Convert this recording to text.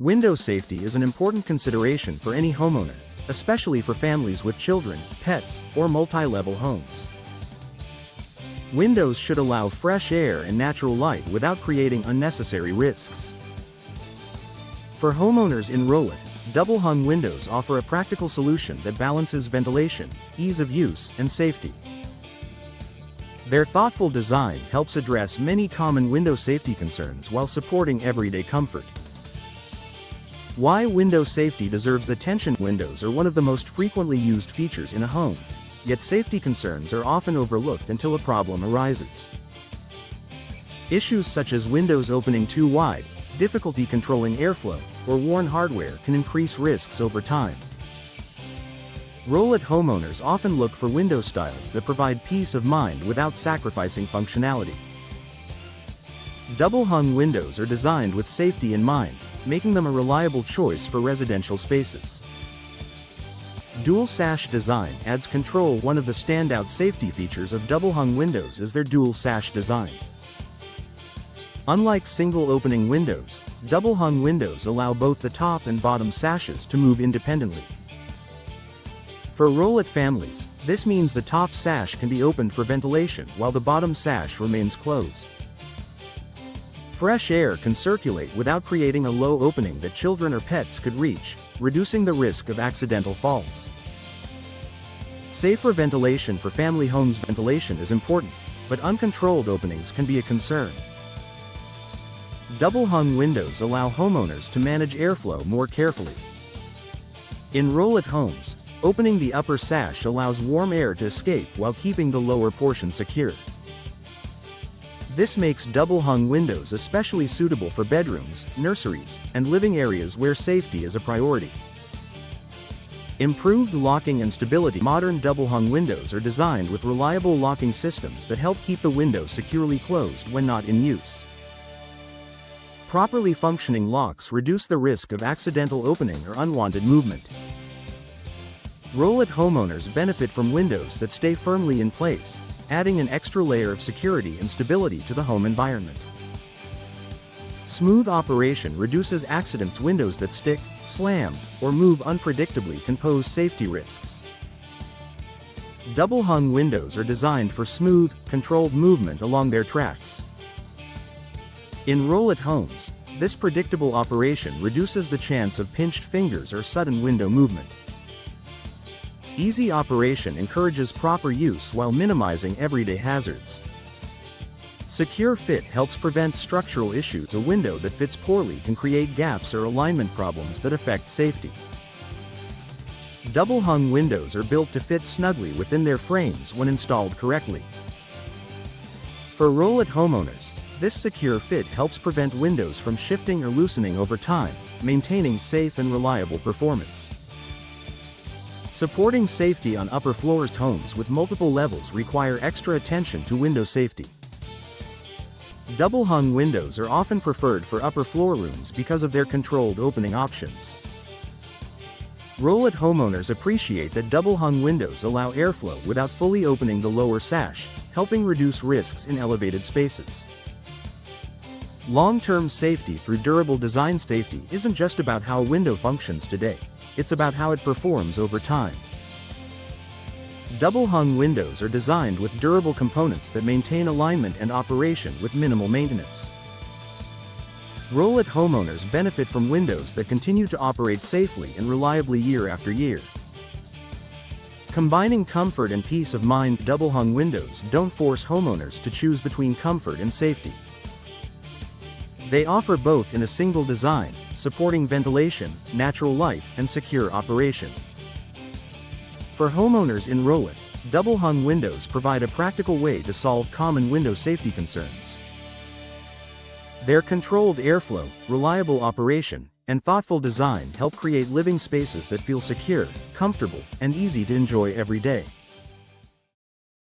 Window safety is an important consideration for any homeowner, especially for families with children, pets, or multi-level homes. Windows should allow fresh air and natural light without creating unnecessary risks. For homeowners in Rowlett, double-hung windows offer a practical solution that balances ventilation, ease of use, and safety. Their thoughtful design helps address many common window safety concerns while supporting everyday comfort. Why window safety deserves attention. Windows are one of the most frequently used features in a home, yet safety concerns are often overlooked until a problem arises. Issues such as windows opening too wide, difficulty controlling airflow, or worn hardware can increase risks over time. Rowlett homeowners often look for window styles that provide peace of mind without sacrificing functionality. Double-hung windows are designed with safety in mind, making them a reliable choice for residential spaces. Dual sash design adds control. One of the standout safety features of double-hung windows is their dual sash design. Unlike single-opening windows, double-hung windows allow both the top and bottom sashes to move independently. For Rowlett families, this means the top sash can be opened for ventilation while the bottom sash remains closed. Fresh air can circulate without creating a low opening that children or pets could reach, reducing the risk of accidental falls. Safer ventilation for family homes. Ventilation is important, but uncontrolled openings can be a concern. Double-hung windows allow homeowners to manage airflow more carefully. In Rowlett homes, opening the upper sash allows warm air to escape while keeping the lower portion secure. This makes double-hung windows especially suitable for bedrooms, nurseries, and living areas where safety is a priority. Improved locking and stability. Modern double-hung windows are designed with reliable locking systems that help keep the window securely closed when not in use. Properly functioning locks reduce the risk of accidental opening or unwanted movement. Rowlett homeowners benefit from windows that stay firmly in place, adding an extra layer of security and stability to the home environment. Smooth operation reduces accidents. Windows that stick, slam, or move unpredictably can pose safety risks. Double-hung windows are designed for smooth, controlled movement along their tracks. In Rowlett homes, this predictable operation reduces the chance of pinched fingers or sudden window movement. Easy operation encourages proper use while minimizing everyday hazards. Secure fit helps prevent structural issues. A window that fits poorly can create gaps or alignment problems that affect safety. Double-hung windows are built to fit snugly within their frames when installed correctly. For Rowlett homeowners, this secure fit helps prevent windows from shifting or loosening over time, maintaining safe and reliable performance. Supporting safety on upper floors. Homes with multiple levels require extra attention to window safety. Double-hung windows are often preferred for upper floor rooms because of their controlled opening options. Rowlett homeowners appreciate that double-hung windows allow airflow without fully opening the lower sash, helping reduce risks in elevated spaces. Long-term safety through durable design. Safety isn't just about how a window functions today, it's about how it performs over time. Double-hung windows are designed with durable components that maintain alignment and operation with minimal maintenance. Rowlett homeowners benefit from windows that continue to operate safely and reliably year after year. Combining comfort and peace of mind. Double-hung windows don't force homeowners to choose between comfort and safety. They offer both in a single design, supporting ventilation, natural light, and secure operation. For homeowners in Rowlett, double-hung windows provide a practical way to solve common window safety concerns. Their controlled airflow, reliable operation, and thoughtful design help create living spaces that feel secure, comfortable, and easy to enjoy every day.